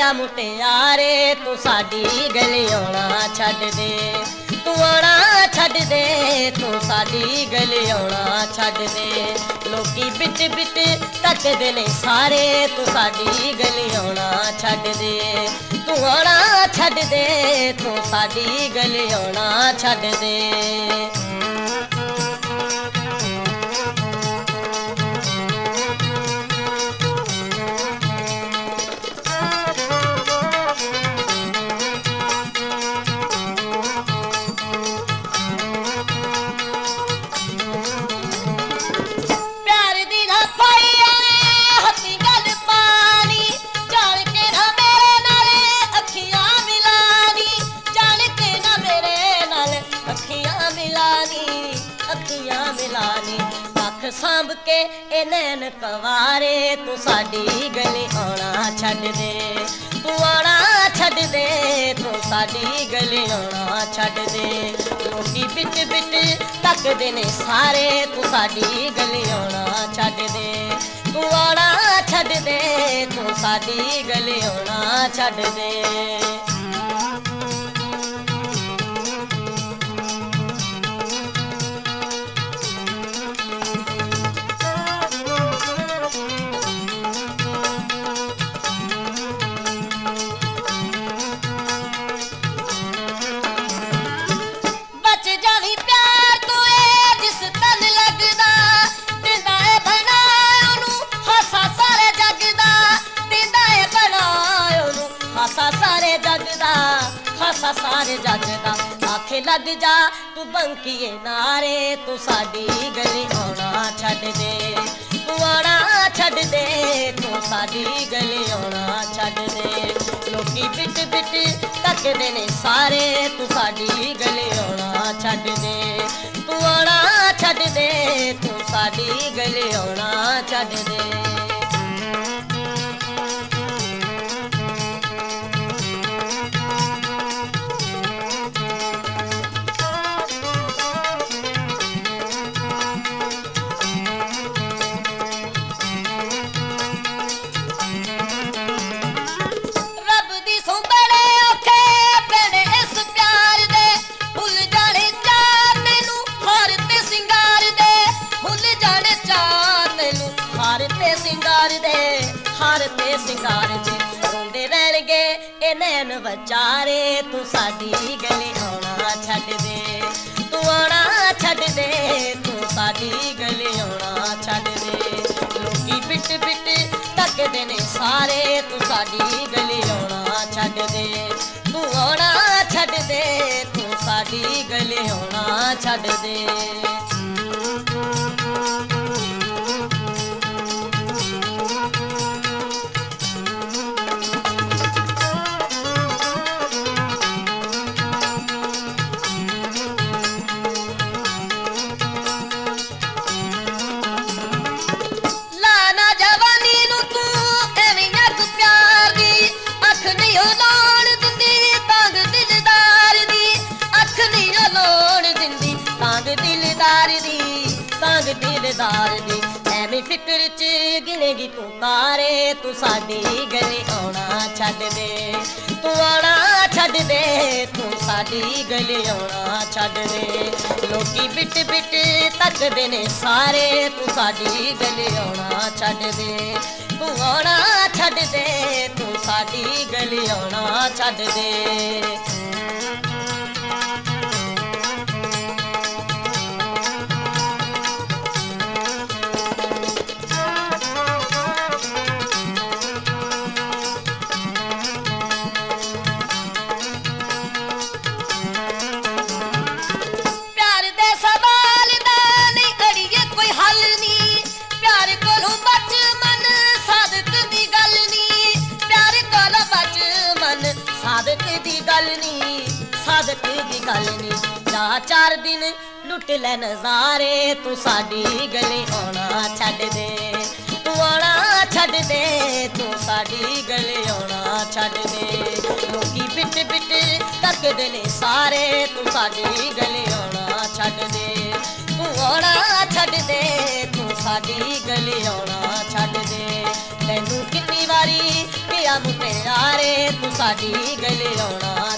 आ मुटियारे तू साडी गली आउणा छड्ड दे, तू आउणा छड्ड दे, तू साडी गली आउणा छड्ड दे। लोकी बिट बिट तकदे ने सारे तू साडी गली आउणा छड्ड दे, तू आउणा छड्ड दे, तू साडी गली आउणा छड्ड दे। सांभ के ए नैन कवारे तू साडी गली आउणा छड्ड दे, तू आउणा छड्ड दे, तू साडी गली आउणा छड्ड दे। लोकी बिट बिट तकदे ने सारे तू साडी गली आउणा छड्ड दे, तू आउणा छड्ड दे, तू साडी गली आउणा छड्ड दे। सारे जग दा आखे लग जा तू बंकिए नारे तू साडी गली आउणा छड्ड दे, तू आउणा छड्ड दे, तू साडी गली आउणा छड्ड दे। लोकी बिट बिट तकदे ने सारे तू साडी गली आउणा छड्ड दे, तू आउणा छड्ड दे, तू साडी गली आउणा छड्ड दे। सिंगार दे रोंदे रहणगे ए नैन बचारे तू साडी गली आउणा छड्ड दे, तू आउणा छड्ड दे, तू साडी गली आउणा छड्ड दे। लोकी बिट बिट तकदे ने सारे तू साडी गली आउणा छड्ड दे, तू आउणा छड्ड दे, तू साडी गली आउणा छड्ड दे। दिलदार दी ऐवें फिक्र च गिनेगी तू तारे तू साडी गली आउणा छड्ड दे, तू आउणा छड्ड दे, तू साडी गली आउणा छड्ड दे। लोकी बिट बिट तकदे ने सारे तू साडी गली आउणा छड्ड दे, तू आउणा छड्ड दे, तू साडी गली आउणा छड्ड दे। सादक दी गल नी जा चार दिन लुट ले नजारे तू साडी गली आउणा छड्ड दे, तू आउणा छड्ड दे, तू साडी गली आउणा छड्ड दे। लोकी बिट बिट तकदे ने सारे तू साडी गली आउणा छड्ड दे, तू आउणा छड्ड दे, तू साडी गली आउणा छड्ड दे। तैनू कितनी वारी ਮੁਟਿਆਰੇ ਤੂੰ ਸਾਡੀ ਗਲੇ ਆਉਣਾ